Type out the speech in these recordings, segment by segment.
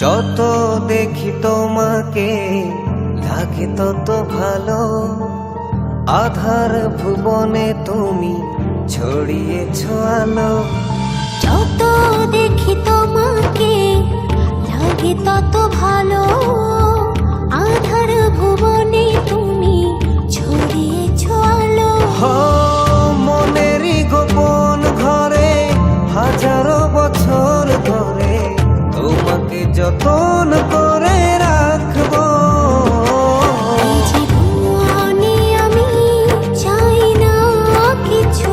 যত দেখি তোমাকে লাগে তত ভালো, আধার ভুবনে তুমি ছড়িয়েছো আলো। যত দেখি তোমাকে লাগে তত ভালো, আধার ভুবনে তুমি ছড়িয়েছো আলো। মনেরই গোপন ঘরে হাজারো বছর ধরে তোমাকে যতন করে রাখবো। জীবনে আমি চাই না কিছু,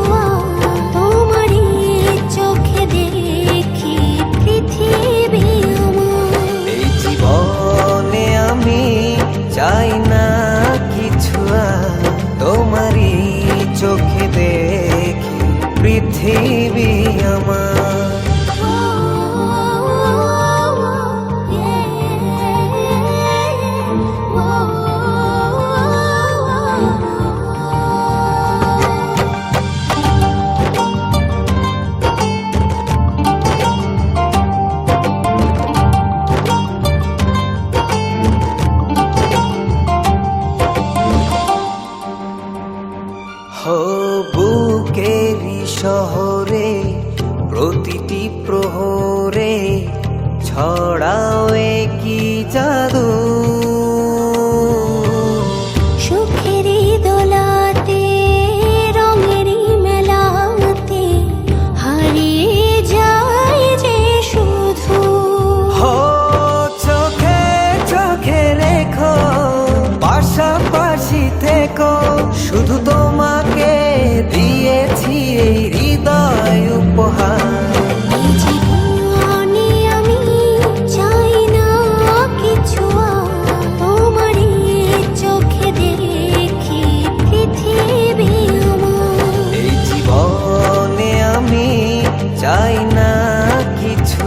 তোমারই চোখে দেখি পৃথিবী আমার। এই জীবনে আমি চাই না কিছু, তোমারই চোখে দেখি পৃথিবী আমার। বুকেরই শহরে প্রতিটি প্রহরে ছড়াও কি জাদু। সুখেরই দোলাতে রঙেরই মেলাতে হারিয়ে যায় যে শুধু। চোখে চোখে রেখো পাশাপাশি থেকো, শুধু তোমাকে দিয়েছি এই হৃদয় উপহার। জীবনে আমি চাই না কিছু, তোমারই চোখে দেখি পৃথিবী আমার। এই জীবনে আমি চাই না কিছু,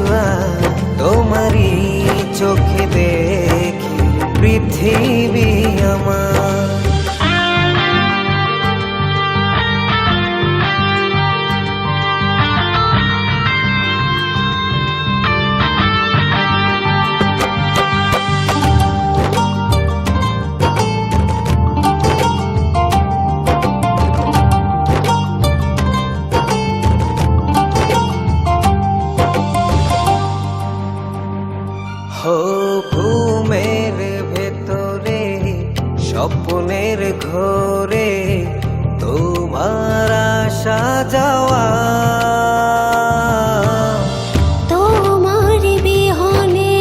তোমারই চোখে দেখি পৃথিবী আমার। ঘুমের ভেতরে স্বপ্নের ঘরে তোমার আসা যাওয়া। তোমার বিহনে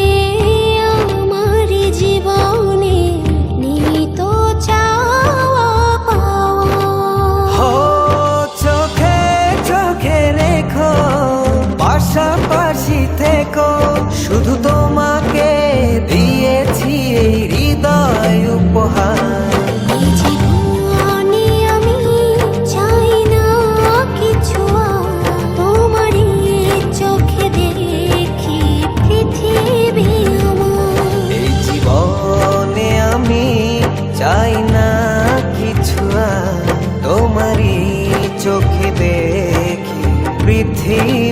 আমার জীবনে নিত চাওয়া পাওয়া। চোখে চোখে রেখো পাশাপাশি থেকো, শুধু তোমাকে দিয়েছি এই হৃদয় উপহার। জীবনে আমি চাই না কিছু, তোমারই চোখে দেখি পৃথিবী আমার। এই জীবনে আমি চাই না কিছু, তোমারই চোখে দেখি পৃথিবী